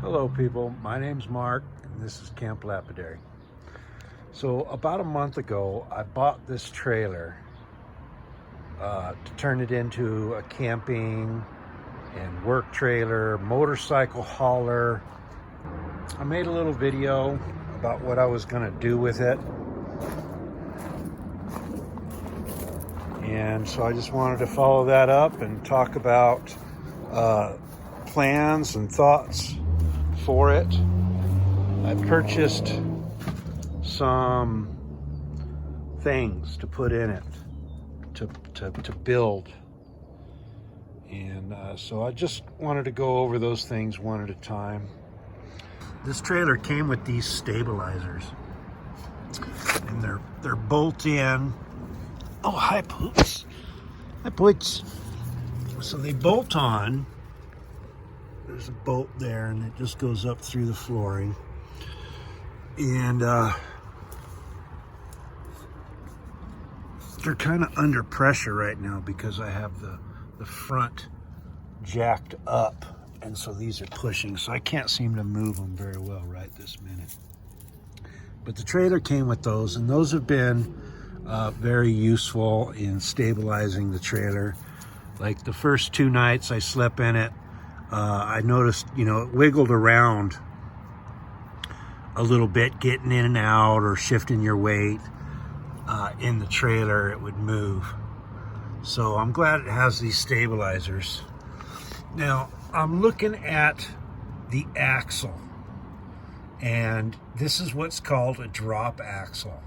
Hello people, my name's Mark and this is Camp Lapidary. So about a month ago I bought this trailer to turn it into a camping and work trailer, motorcycle hauler. I made a little video about what I was going to do with it, and so I just wanted to follow that up and talk about plans and thoughts for it. I purchased some things to put in it to build, and so I just wanted to go over those things one at a time. This trailer came with these stabilizers, and they're bolt in. Oh, hi Poots. Hi Poots. So they bolt on. There's a bolt there, and it just goes up through the flooring. And they're kind of under pressure right now because I have the front jacked up, and so these are pushing, so I can't seem to move them very well right this minute. But the trailer came with those, and those have been very useful in stabilizing the trailer. Like the first 2 nights I slept in it, I noticed, it wiggled around a little bit, getting in and out or shifting your weight in the trailer. It would move. So I'm glad it has these stabilizers. Now I'm looking at the axle, and this is what's called a drop axle,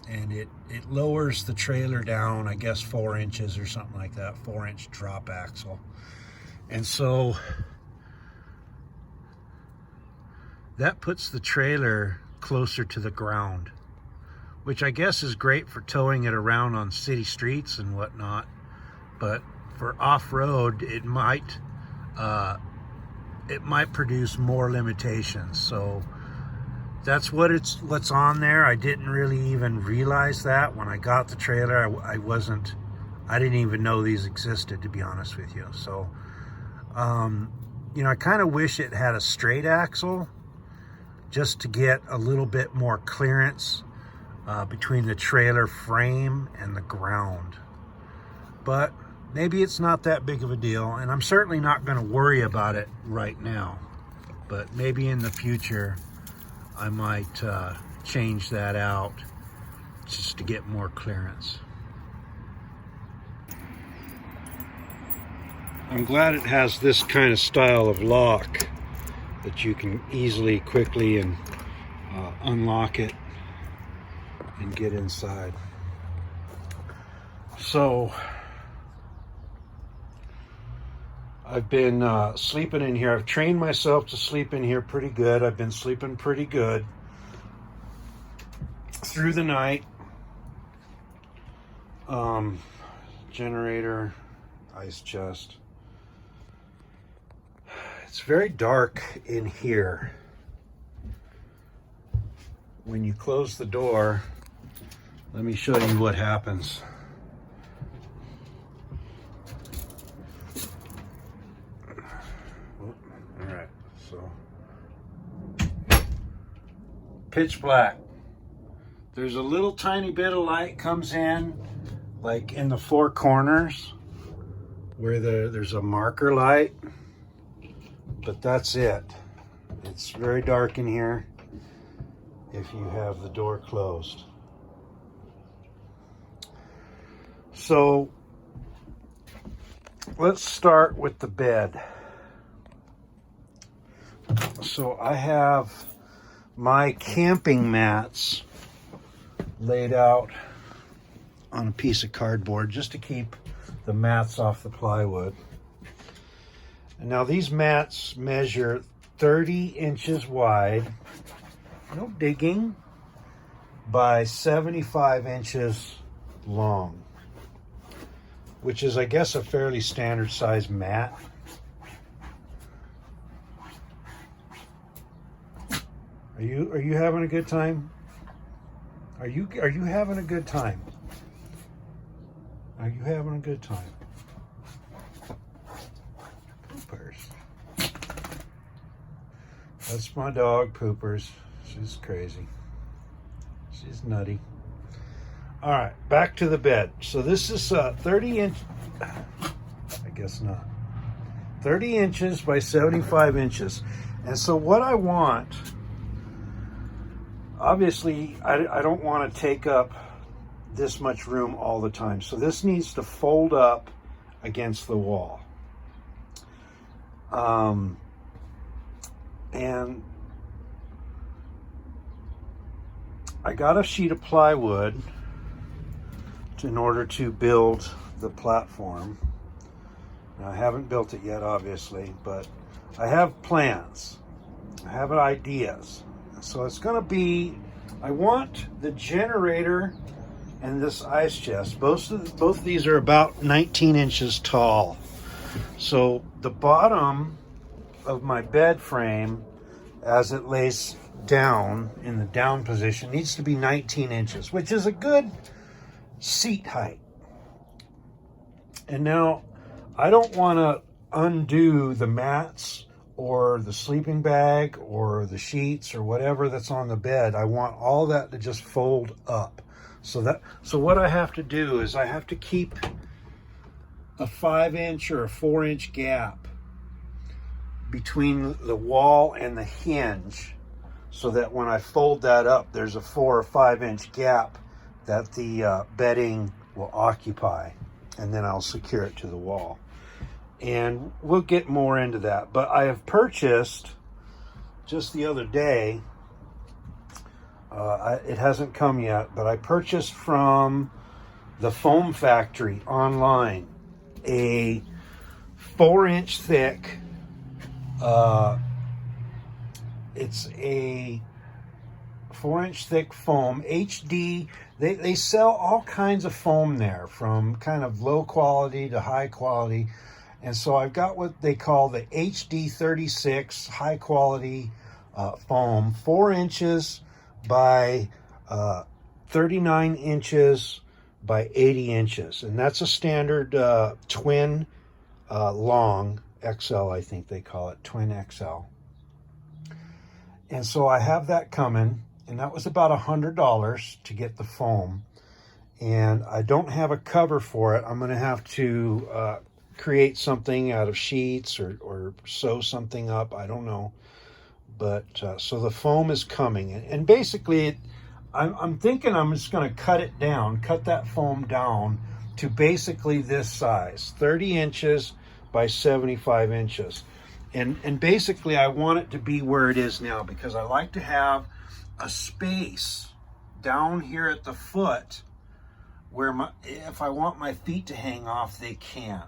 and it lowers the trailer down, I guess 4 inches or something like that, 4-inch drop axle. And so that puts the trailer closer to the ground, which I guess is great for towing it around on city streets and whatnot. But for off-road, it might produce more limitations. So that's what's on there. I didn't really even realize that when I got the trailer. I didn't even know these existed, to be honest with you. So I kind of wish it had a straight axle, just to get a little bit more clearance between the trailer frame and the ground. But maybe it's not that big of a deal, and I'm certainly not going to worry about it right now. But maybe in the future I might change that out just to get more clearance. I'm glad it has this kind of style of lock that you can easily, quickly, and unlock it and get inside. So I've been sleeping in here. I've trained myself to sleep in here pretty good. I've been sleeping pretty good through the night. Generator, ice chest. It's very dark in here. When you close the door, let me show you what happens. All right, so pitch black. There's a little tiny bit of light comes in, like in the 4 corners where there's a marker light. But that's it. It's very dark in here if you have the door closed. So let's start with the bed. So I have my camping mats laid out on a piece of cardboard just to keep the mats off the plywood. And now these mats measure 30 inches wide, no digging, by 75 inches long, which is, I guess, a fairly standard size mat. Are you having a good time? Are you having a good time? Are you having a good time? Poopers. That's my dog, Poopers. She's crazy. She's nutty. All right, back to the bed. So this is 30 inch, I guess not, 30 inches by 75 inches. And so what I want, obviously, I don't want to take up this much room all the time. So this needs to fold up against the wall. And I got a sheet of plywood in order to build the platform. Now, I haven't built it yet, obviously, but I have plans. I have ideas. So it's going to be, I want the generator and this ice chest. Both of these are about 19 inches tall. So the bottom of my bed frame, as it lays down in the down position, needs to be 19 inches, which is a good seat height. And now I don't want to undo the mats or the sleeping bag or the sheets or whatever that's on the bed. I want all that to just fold up. So what I have to do is I have to keep a 5-inch or a 4-inch gap between the wall and the hinge, so that when I fold that up, there's a 4 or 5-inch gap that the bedding will occupy, and then I'll secure it to the wall. And we'll get more into that. But I have purchased, just the other day, it hasn't come yet, but I purchased from the Foam Factory online a 4-inch thick, it's a 4-inch thick foam, HD. They sell all kinds of foam there, from kind of low quality to high quality. And so I've got what they call the HD 36 high quality foam, 4 inches by 39 inches by 80 inches. And that's a standard twin long XL, I think they call it, twin XL. And so I have that coming, and that was about $100 to get the foam. And I don't have a cover for it. I'm going to have to create something out of sheets or sew something up. I don't know. But so the foam is coming. And basically, I'm thinking I'm just going to cut that foam down to basically this size, 30 inches by 75 inches. And basically I want it to be where it is now, because I like to have a space down here at the foot where if I want my feet to hang off, they can.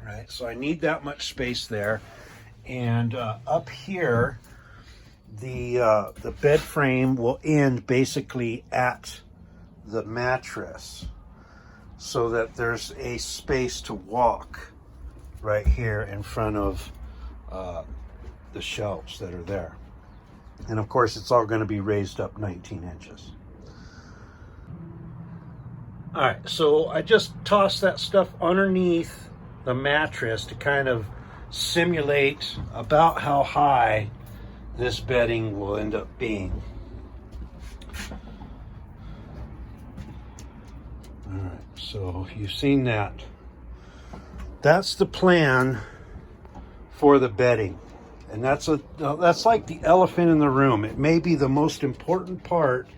Right? So I need that much space there. And up here, the bed frame will end basically at the mattress, so that there's a space to walk right here in front of the shelves that are there. And of course, it's all going to be raised up 19 inches. All right, so I just tossed that stuff underneath the mattress to kind of simulate about how high this bedding will end up being. All right, so you've seen that. That's the plan for the bedding. And that's like the elephant in the room. It may be the most important part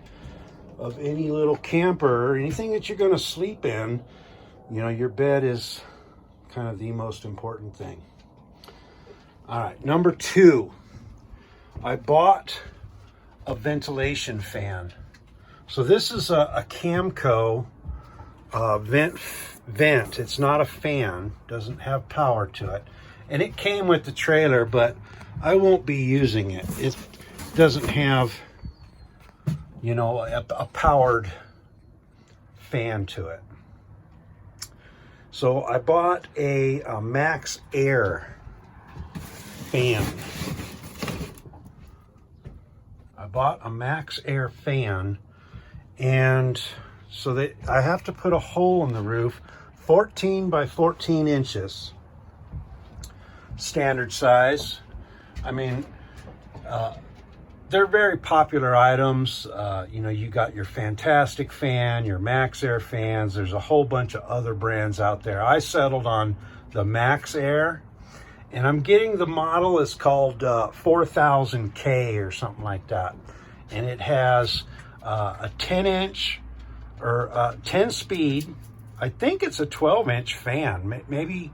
of any little camper or anything that you're going to sleep in. You know, your bed is kind of the most important thing. All right, number 2, I bought a ventilation fan. So this is a Camco vent. It's not a fan, doesn't have power to it. And it came with the trailer, but I won't be using it. It doesn't have, you know, a powered fan to it. So I bought a Max Air fan. I bought a Max Air fan, and so I have to put a hole in the roof, 14 by 14 inches. Standard size. I mean, They're very popular items. You know, you got your Fantastic fan, your Max Air fans. There's a whole bunch of other brands out there. I settled on the Max Air, and I'm getting the model. It's called 4000K or something like that. And it has a 10-inch or 10 speed. I think it's a 12-inch fan, maybe,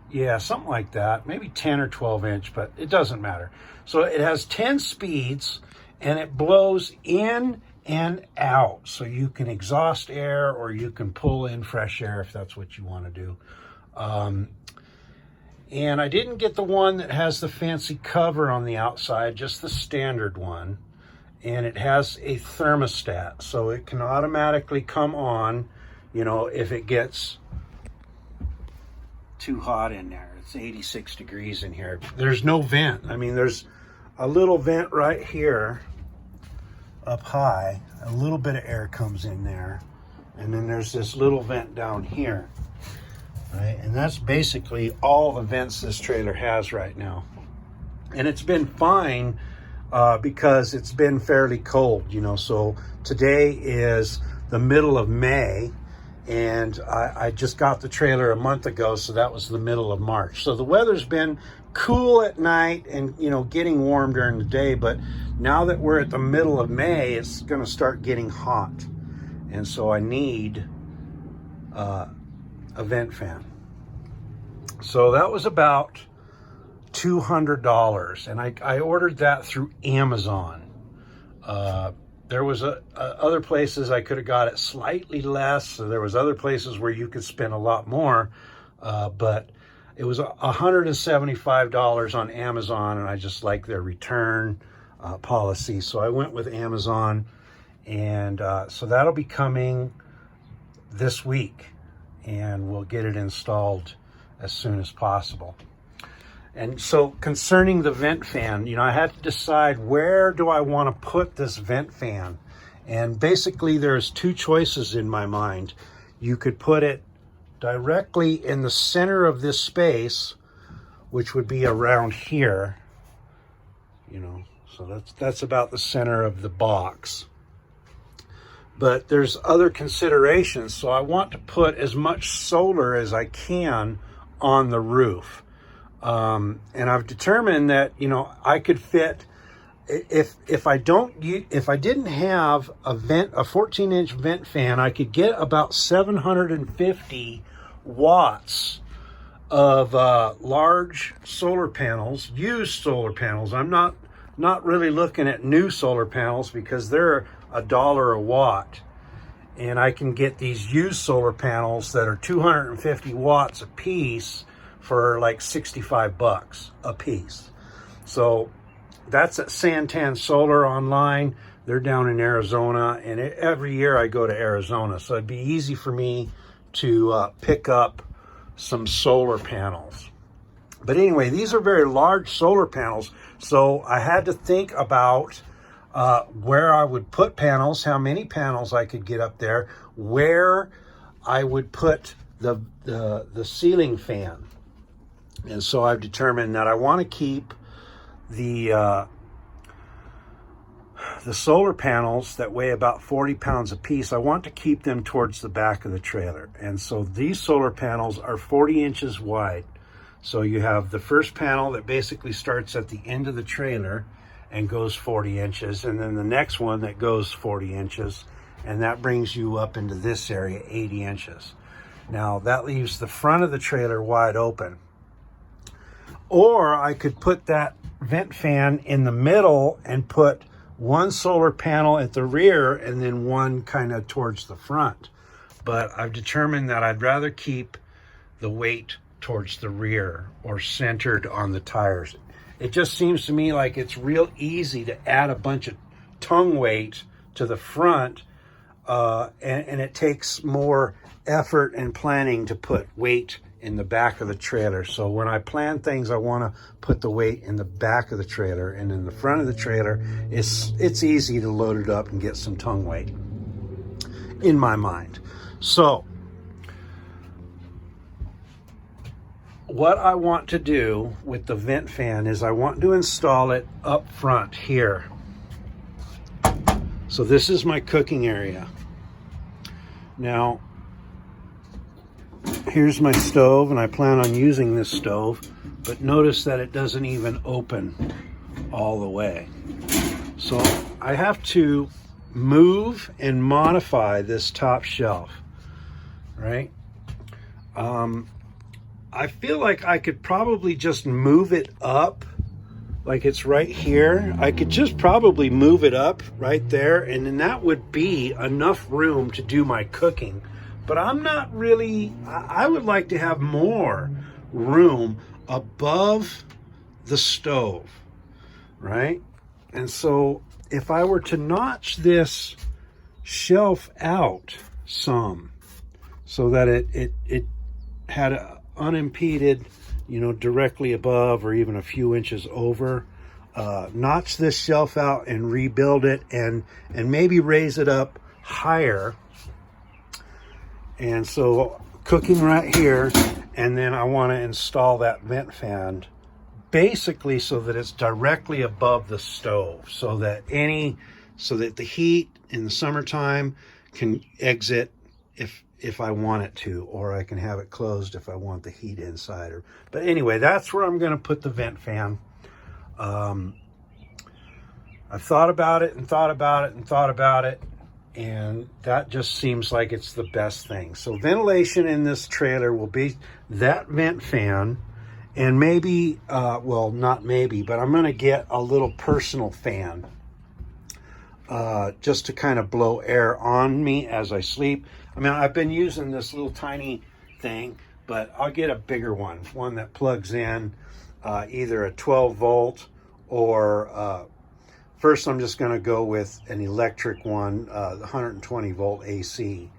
yeah, something like that. Maybe 10 or 12-inch, but it doesn't matter. So it has 10 speeds, and it blows in and out. So you can exhaust air or you can pull in fresh air if that's what you want to do. And I didn't get the one that has the fancy cover on the outside, just the standard one. And it has a thermostat, so it can automatically come on, you know, if it gets too hot in there. It's 86 degrees in here. There's no vent. I mean, there's a little vent right here up high. A little bit of air comes in there. And then there's this little vent down here. Right? And that's basically all the vents this trailer has right now. And it's been fine because it's been fairly cold, you know. So today is the middle of May, and I just got the trailer a month ago, so that was the middle of March. So the weather's been cool at night and, you know, getting warm during the day, but now that we're at the middle of May, it's going to start getting hot. And so I need a vent fan. So that was about $200, and I ordered that through Amazon. There was other places I could have got it slightly less. So there was other places where you could spend a lot more, but it was $175 on Amazon, and I just like their return policy. So I went with Amazon, and so that'll be coming this week, and we'll get it installed as soon as possible. And so concerning the vent fan, you know, I had to decide, where do I want to put this vent fan? And basically there's two choices in my mind. You could put it directly in the center of this space, which would be around here, you know, so that's about the center of the box. But there's other considerations. So I want to put as much solar as I can on the roof. And I've determined that, you know, I could fit, if I didn't have a 14-inch vent fan, I could get about 750 watts of large solar panels, used solar panels. I'm not really looking at new solar panels because they're $1 a watt. And I can get these used solar panels that are 250 watts a piece for like $65 a piece. So that's at Santan Solar online. They're down in Arizona, and every year I go to Arizona, so it'd be easy for me to pick up some solar panels. But anyway, these are very large solar panels, so I had to think about where I would put panels, how many panels I could get up there, where I would put the ceiling fan. And so I've determined that I want to keep the solar panels that weigh about 40 pounds a piece. I want to keep them towards the back of the trailer. And so these solar panels are 40 inches wide. So you have the first panel that basically starts at the end of the trailer and goes 40 inches. And then the next one that goes 40 inches. And that brings you up into this area, 80 inches. Now that leaves the front of the trailer wide open. Or I could put that vent fan in the middle and put one solar panel at the rear and then one kind of towards the front. But I've determined that I'd rather keep the weight towards the rear or centered on the tires. It just seems to me like it's real easy to add a bunch of tongue weight to the front, and it takes more effort and planning to put weight in the back of the trailer. So when I plan things, I want to put the weight in the back of the trailer, and in the front of the trailer, it's easy to load it up and get some tongue weight in my mind. So what I want to do with the vent fan is I want to install it up front here. So this is my cooking area. Now, here's my stove, and I plan on using this stove, but notice that it doesn't even open all the way. So I have to move and modify this top shelf, right? I feel like I could probably just move it up, like it's right here. I could just probably move it up right there, and then that would be enough room to do my cooking. But I'm not really, I would like to have more room above the stove, right? And so if I were to notch this shelf out some so that it had a unimpeded, you know, directly above or even a few inches over, notch this shelf out and rebuild it, and maybe raise it up higher. And so cooking right here, and then I want to install that vent fan basically so that it's directly above the stove, so that the heat in the summertime can exit if I want it to, or I can have it closed if I want the heat inside. But anyway, that's where I'm going to put the vent fan. I've thought about it and thought about it and thought about it, and that just seems like it's the best thing. So ventilation in this trailer will be that vent fan, and maybe, well, not maybe, but I'm going to get a little personal fan just to kind of blow air on me as I sleep. I mean, I've been using this little tiny thing, but I'll get a bigger one that plugs in either a 12 volt or first I'm just going to go with an electric one, 120 volt AC.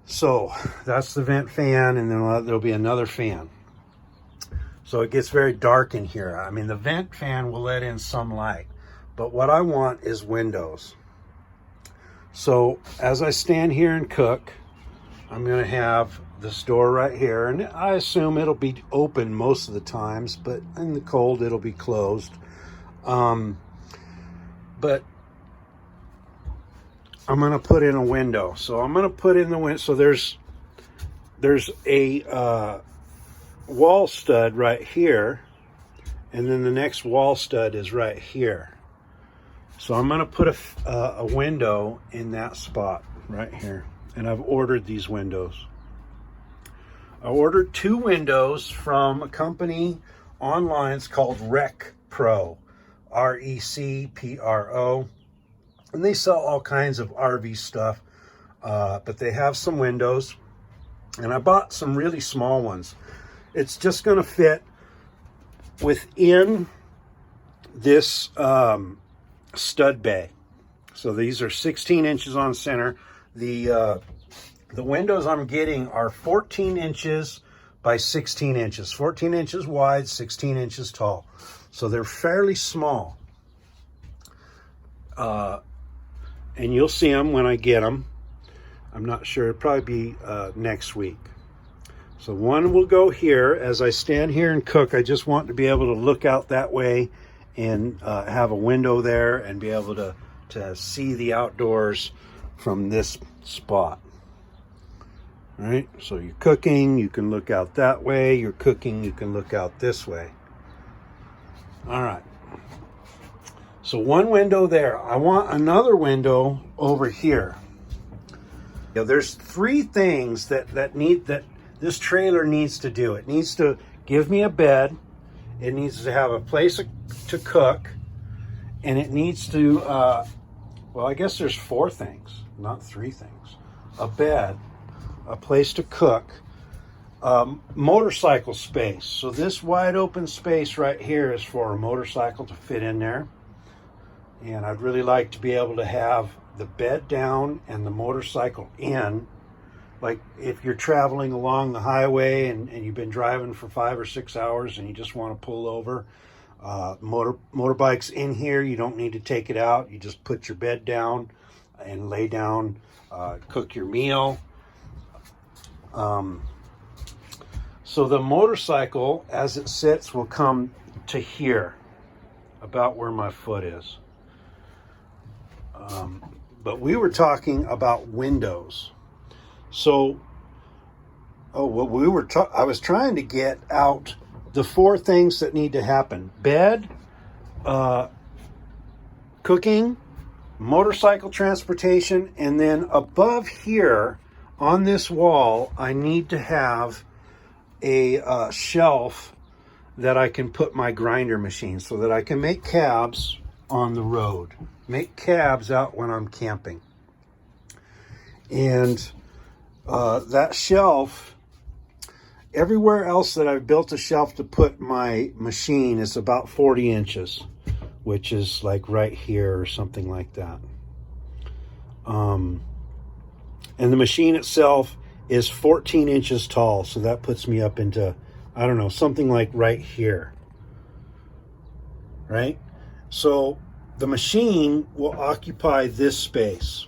So that's the vent fan, and then there'll be another fan. So it gets very dark in here. I mean, the vent fan will let in some light, but what I want is windows. So as I stand here and cook, I'm going to have this door right here, and I assume it'll be open most of the times, but in the cold it'll be closed. But I'm going to put in a window. So I'm going to put in the window. So there's a wall stud right here, and then the next wall stud is right here. So I'm going to put a window in that spot right here, and I've ordered these windows. I ordered 2 windows from a company online. It's called Rec Pro, RECPRO, and they sell all kinds of RV stuff, but they have some windows, and I bought some really small ones. It's just going to fit within this stud bay. So these are 16 inches on center. The windows I'm getting are 14 inches by 16 inches. 14 inches wide, 16 inches tall. So they're fairly small. And you'll see them when I get them. I'm not sure. It'll probably be next week. So one will go here. As I stand here and cook, I just want to be able to look out that way and have a window there and be able to see the outdoors from this spot. All right, so you're cooking, you can look out that way. You're cooking, you can look out this way. All right, so one window there. I want another window over here. You know, there's 3 things that this trailer needs to do. It needs to give me a bed, it needs to have a place to cook, and it needs to, well, I guess there's 4 things, not 3 things. A bed, a place to cook, motorcycle space. So this wide open space right here is for a motorcycle to fit in there. And I'd really like to be able to have the bed down and the motorcycle in. Like if you're traveling along the highway and you've been driving for 5 or 6 hours and you just want to pull over, motorbike's in here. You don't need to take it out. You just put your bed down and lay down, cook your meal. So the motorcycle, as it sits, will come to here, about where my foot is. But we were talking about windows. So, I was trying to get out the 4 things that need to happen: bed, cooking, motorcycle transportation, and then above here on this wall, I need to have a shelf that I can put my grinder machine, so that I can make cabs on the road, make cabs out when I'm camping. And that shelf, everywhere else that I've built a shelf to put my machine is about 40 inches, which is like right here or something like that. And the machine itself is 14 inches tall, so that puts me up into, I don't know, something like right here, right? So the machine will occupy this space.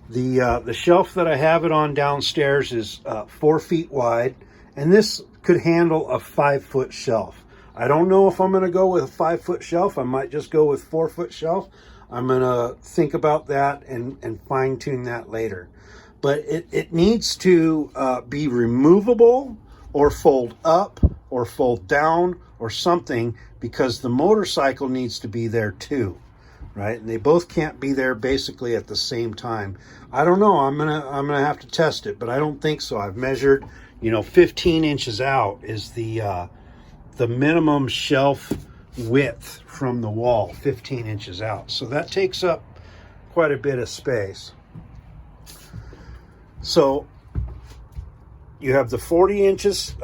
The shelf that I have it on downstairs is 4 feet wide, and this could handle a 5-foot shelf. I don't know if I'm going to go with a 5-foot shelf. I might just go with 4-foot shelf. I'm going to think about that and fine tune that later. But it needs to be removable or fold up or fold down or something, because the motorcycle needs to be there too, right? And they both can't be there basically at the same time. I don't know. I'm gonna have to test it, but I don't think so. I've measured, 15 inches out is the minimum shelf width from the wall, 15 inches out. So that takes up quite a bit of space. So you have the 40 inches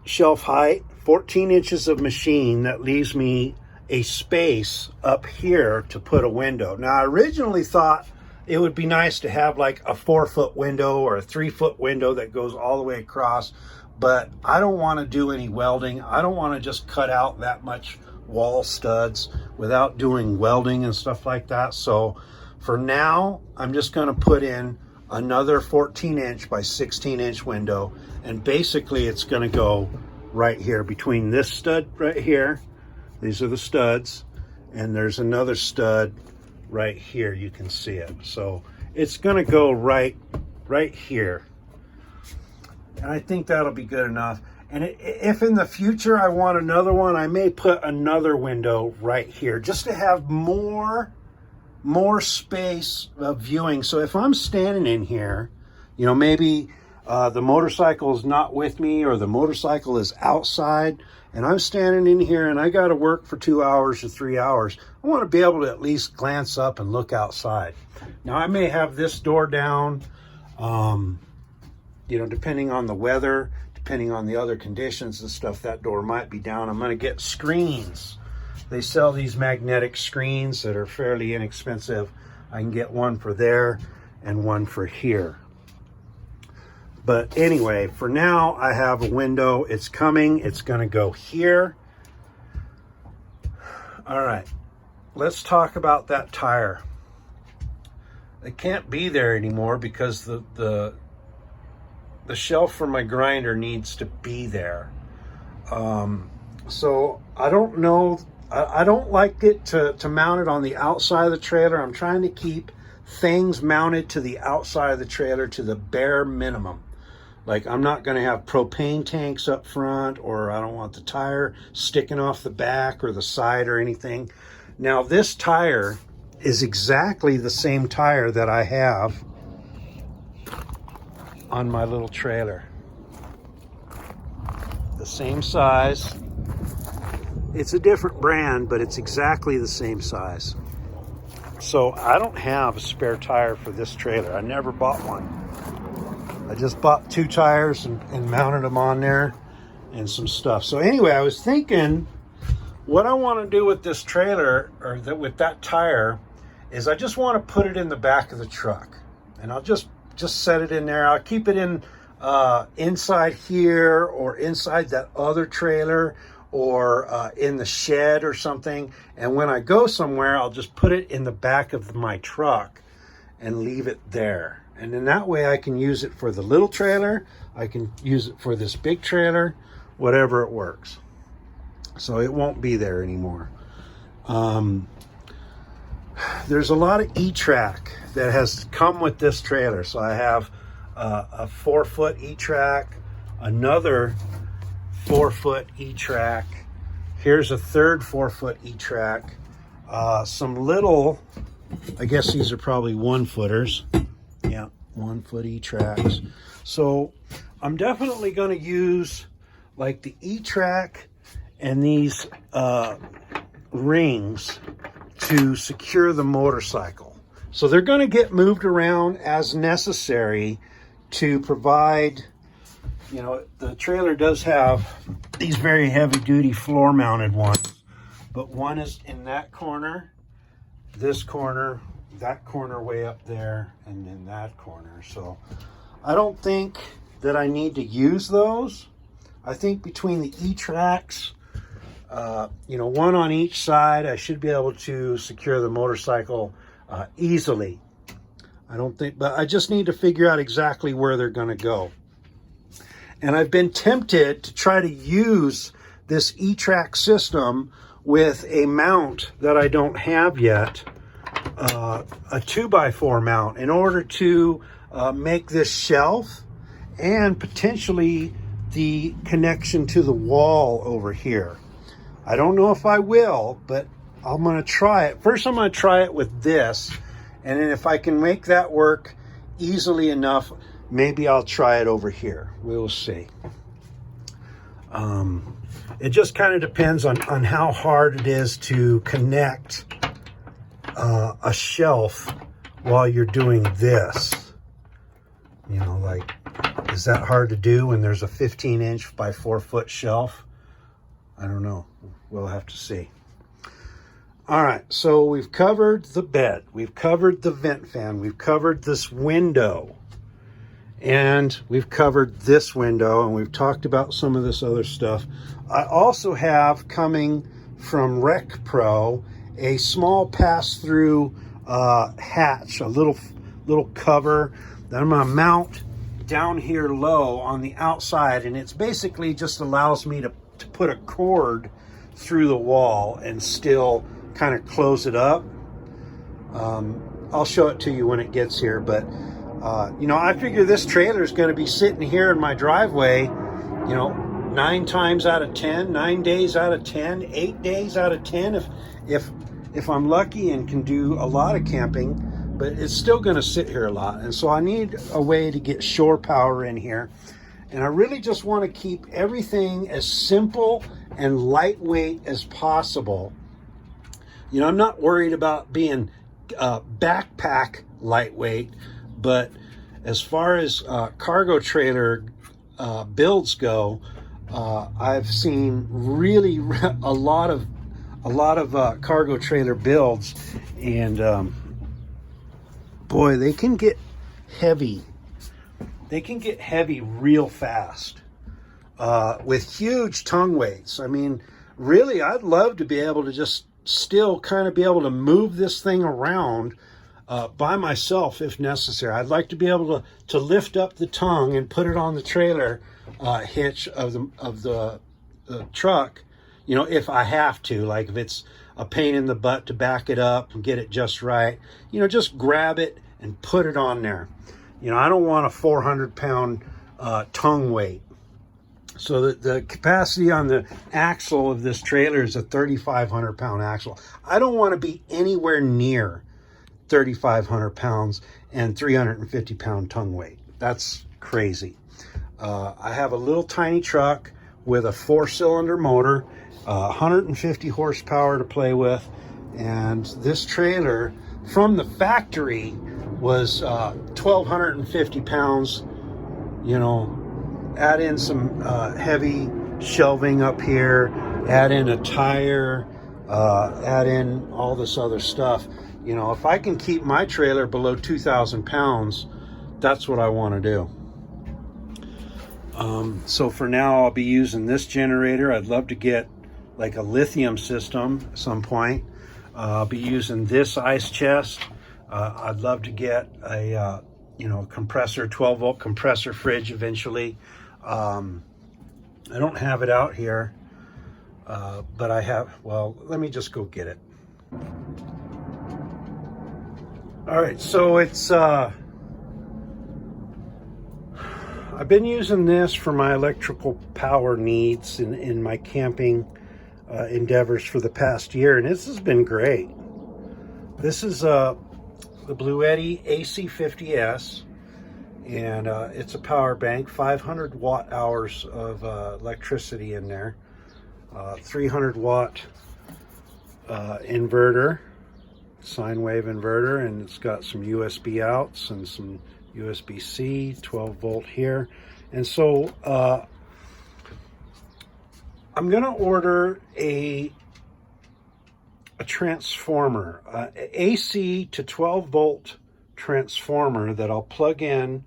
shelf height, 14 inches of machine. That leaves me a space up here to put a window. Now, I originally thought it would be nice to have like a 4-foot window or a 3-foot window that goes all the way across, but I don't want to do any welding. I don't want to just cut out that much wall studs without doing welding and stuff like that. So for now, I'm just going to put in another 14-inch by 16-inch window, and basically it's going to go right here between this stud right here. These are the studs, and there's another stud right here. You can see it. So it's going to go right here, and I think that'll be good enough. And if in the future I want another one, I may put another window right here just to have more space of viewing. So if I'm standing in here, maybe the motorcycle is not with me, or the motorcycle is outside, and I'm standing in here and I got to work for 2 hours or 3 hours, I want to be able to at least glance up and look outside. Now, I may have this door down, depending on the weather, depending on the other conditions and stuff, that door might be down. I'm going to get screens. They sell these magnetic screens that are fairly inexpensive. I can get one for there and one for here. But anyway, for now, I have a window. It's coming. It's going to go here. All right, let's talk about that tire. It can't be there anymore because the shelf for my grinder needs to be there. So I don't know. I don't like it to mount it on the outside of the trailer. I'm trying to keep things mounted to the outside of the trailer to the bare minimum. Like, I'm not going to have propane tanks up front, or I don't want the tire sticking off the back or the side or anything. Now, this tire is exactly the same tire that I have on my little trailer. The same size. It's a different brand, but it's exactly the same size. So I don't have a spare tire for this trailer. I never bought one. I just bought 2 tires and mounted them on there and some stuff. So anyway, I was thinking what I want to do with this trailer, or with that tire, is I just want to put it in the back of the truck, and I'll just set it in there. I'll keep it in inside here, or inside that other trailer, or in the shed or something. And when I go somewhere, I'll just put it in the back of my truck and leave it there. And then that way I can use it for the little trailer, I can use it for this big trailer, whatever it works. So it won't be there anymore. There's a lot of E-track that has come with this trailer. So I have a 4-foot E-track, another 4-foot E-track. Here's a third 4-foot E-track. Some little, I guess these are probably 1-footers. Yeah, 1-foot E-tracks. So I'm definitely going to use like the E-track and these rings to secure the motorcycle. So they're going to get moved around as necessary to provide, you know, the trailer does have these very heavy duty floor mounted ones, but one is in that corner, this corner, that corner way up there, and then that corner. So I don't think that I need to use those. I think between the E-tracks, you know, one on each side, I should be able to secure the motorcycle easily. I don't think, but I just need to figure out exactly where they're going to go. And I've been tempted to try to use this E-track system with a mount that I don't have yet, a 2x4 mount, in order to make this shelf and potentially the connection to the wall over here. I don't know if I will, but I'm going to try it. First, I'm going to try it with this, and then if I can make that work easily enough, maybe I'll try it over here. We will see. It just kind of depends on how hard it is to connect a shelf while you're doing this. You know, like, is that hard to do when there's a 15-inch by 4-foot shelf? I don't know. We'll have to see. All right, so we've covered the bed. We've covered the vent fan. We've covered this window. And we've covered this window, and we've talked about some of this other stuff. I also have, coming from Rec Pro, a small pass-through hatch, a little cover that I'm going to mount down here low on the outside, and it's basically just allows me to put a cord through the wall and still kind of close it up. I'll show it to you when it gets here, but you know, I figure this trailer is going to be sitting here in my driveway, you know, 9 times out of 10, 9 days out of 10, 8 days out of 10, if I'm lucky and can do a lot of camping, but it's still going to sit here a lot. And so I need a way to get shore power in here. And I really just want to keep everything as simple and lightweight as possible. You know, I'm not worried about being backpack lightweight, but as far as cargo trailer builds go, I've seen really a lot of cargo trailer builds, and boy, they can get heavy. They can get heavy real fast with huge tongue weights. I mean, really, I'd love to be able to just still kind of be able to move this thing around by myself if necessary. I'd like to be able to lift up the tongue and put it on the trailer hitch of the truck, you know, if I have to, like if it's a pain in the butt to back it up and get it just right, you know, just grab it and put it on there. You know, I don't want a 400-pound tongue weight. So the capacity on the axle of this trailer is a 3,500-pound axle. I don't want to be anywhere near 3,500 pounds and 350-pound tongue weight. That's crazy. I have a little tiny truck with a 4-cylinder motor, 150 horsepower to play with, and this trailer from the factory was 1,250 pounds. You know, add in some heavy shelving up here, add in a tire, add in all this other stuff. You know, if I can keep my trailer below 2,000 pounds, that's what I want to do. So for now, I'll be using this generator. I'd love to get like a lithium system at some point. I'll be using this ice chest. I'd love to get a you know, a compressor, 12 volt compressor fridge eventually. I don't have it out here, but I have, well, let me just go get it. All right, so it's, I've been using this for my electrical power needs in my camping endeavors for the past year, and this has been great. This is the Blue Eddy AC50S, and it's a power bank, 500 watt hours of electricity in there, 300 watt inverter, sine wave inverter, and it's got some USB outs and some USB-C, 12 volt here. And so I'm gonna order a transformer, AC to 12 volt transformer that I'll plug in.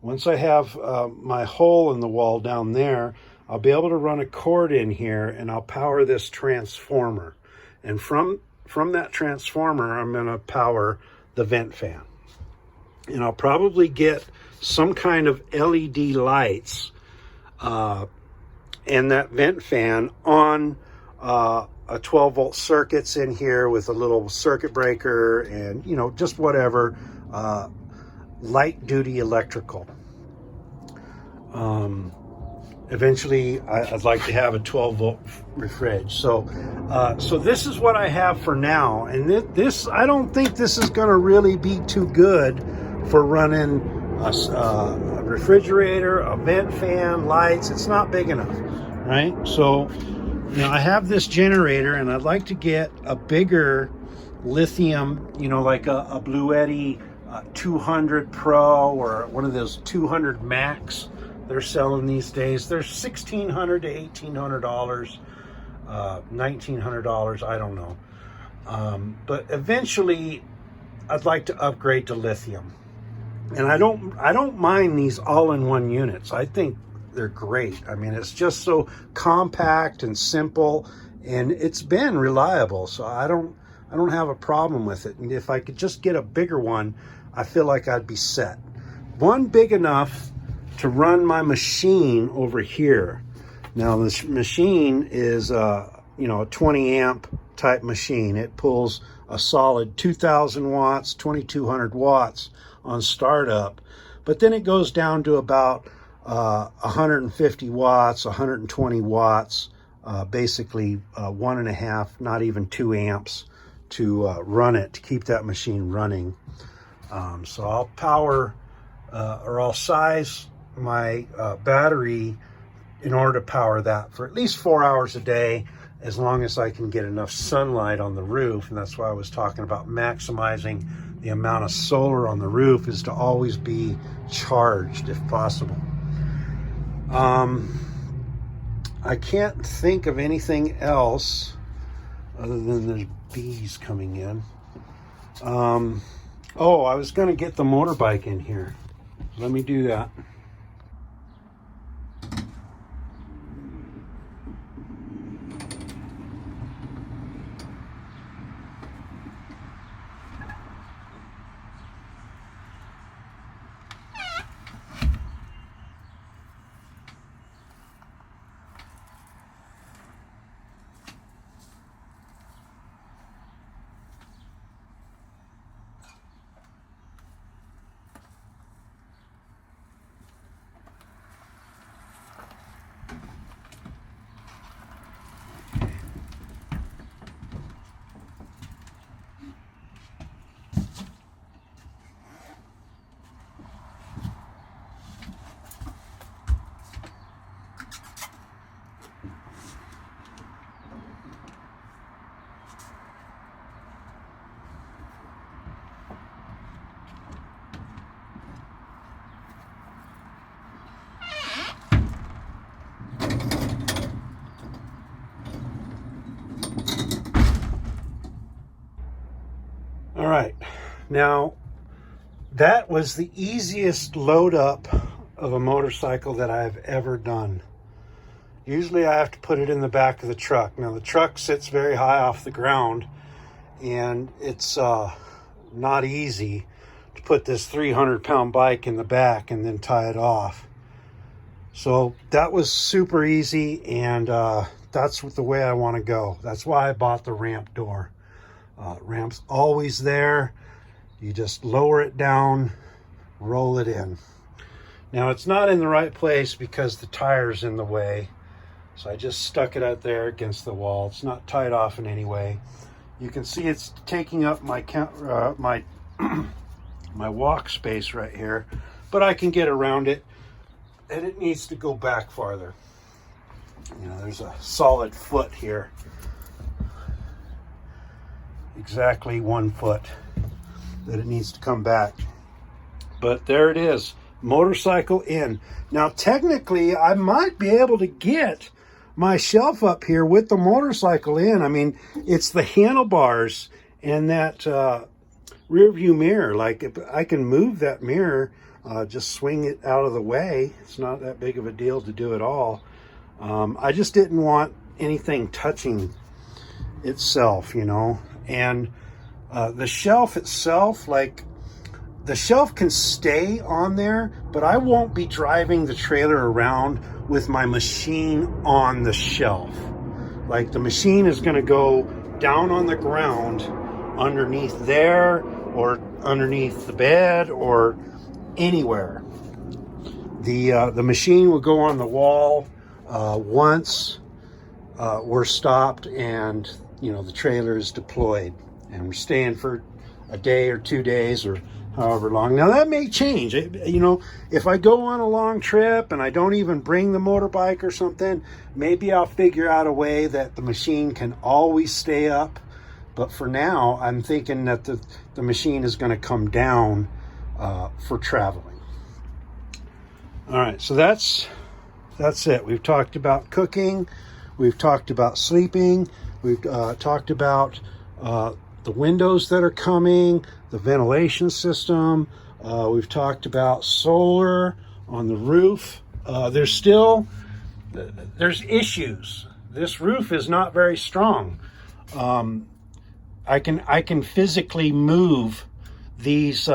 Once I have my hole in the wall down there, I'll be able to run a cord in here and I'll power this transformer. And from that transformer, I'm gonna power the vent fan. And I'll probably get some kind of LED lights and that vent fan on a 12 volt circuits in here with a little circuit breaker and, you know, just whatever, light duty electrical. Eventually I'd like to have a 12 volt fridge. So this is what I have for now. And this, I don't think this is gonna really be too good for running a refrigerator, a vent fan, lights. It's not big enough, right? So, you know, I have this generator and I'd like to get a bigger lithium, you know, like a Blue Eddy 200 Pro or one of those 200 Max they're selling these days. They're $1,600 to $1,800, $1,900, I don't know. But eventually I'd like to upgrade to lithium. And I don't mind these all-in-one units. I think they're great. I mean, it's just so compact and simple, and it's been reliable. So I don't have a problem with it. And if I could just get a bigger one, I feel like I'd be set. One big enough to run my machine over here. Now this machine is you know, a 20 amp type machine. It pulls a solid 2,000 watts, 2,200 watts on startup, but then it goes down to about 150 watts, 120 watts, basically 1.5, not even 2 amps to run it, to keep that machine running. So I'll power or I'll size my battery in order to power that for at least 4 hours a day, as long as I can get enough sunlight on the roof. And that's why I was talking about maximizing the amount of solar on the roof, is to always be charged if possible. I can't think of anything else other than there's bees coming in. Oh, I was gonna get the motorbike in here. Let me do that. All right, now that was the easiest load up of a motorcycle that I've ever done. Usually I have to put it in the back of the truck. Now the truck sits very high off the ground and it's not easy, to put this 300-pound bike in the back and then tie it off. So that was super easy, and that's the way I want to go. That's why I bought the ramp door. Ramp's always there. You just lower it down, roll it in. Now it's not in the right place because the tire's in the way. So I just stuck it out there against the wall. It's not tied off in any way. You can see it's taking up my my walk space right here, but I can get around it, and it needs to go back farther. You know, there's a solid foot here. Exactly 1 foot that it needs to come back. But there it is, motorcycle in. Now technically I might be able to get my shelf up here with the motorcycle in. I mean, it's the handlebars and that rear view mirror. Like, if I can move that mirror, just swing it out of the way. It's not that big of a deal to do it all. I just didn't want anything touching itself, you know. And the shelf itself, like, the shelf can stay on there, but I won't be driving the trailer around with my machine on the shelf. Like, the machine is going to go down on the ground underneath there, or underneath the bed, or anywhere. The machine will go on the wall once we're stopped and, you know, the trailer is deployed, and we're staying for a day or 2 days or however long. Now that may change. You know, if I go on a long trip and I don't even bring the motorbike or something, maybe I'll figure out a way that the machine can always stay up. But for now, I'm thinking that the machine is going to come down for traveling. All right, so that's it. We've talked about cooking. We've talked about sleeping. We've talked about the windows that are coming, the ventilation system. We've talked about solar on the roof. There's issues. This roof is not very strong. I can physically move these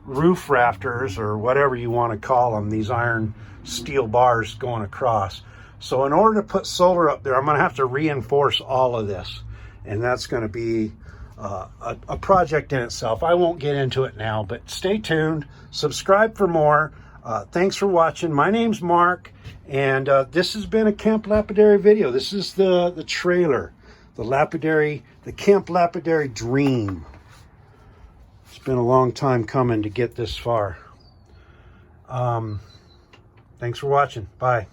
roof rafters, or whatever you want to call them, these iron steel bars going across. So in order to put solar up there, I'm going to have to reinforce all of this, and that's going to be a project in itself. I won't get into it now, but stay tuned. Subscribe for more. Thanks for watching. My name's Mark, and this has been a Camp Lapidary video. This is the trailer, the Camp Lapidary dream. It's been a long time coming to get this far. Thanks for watching. Bye.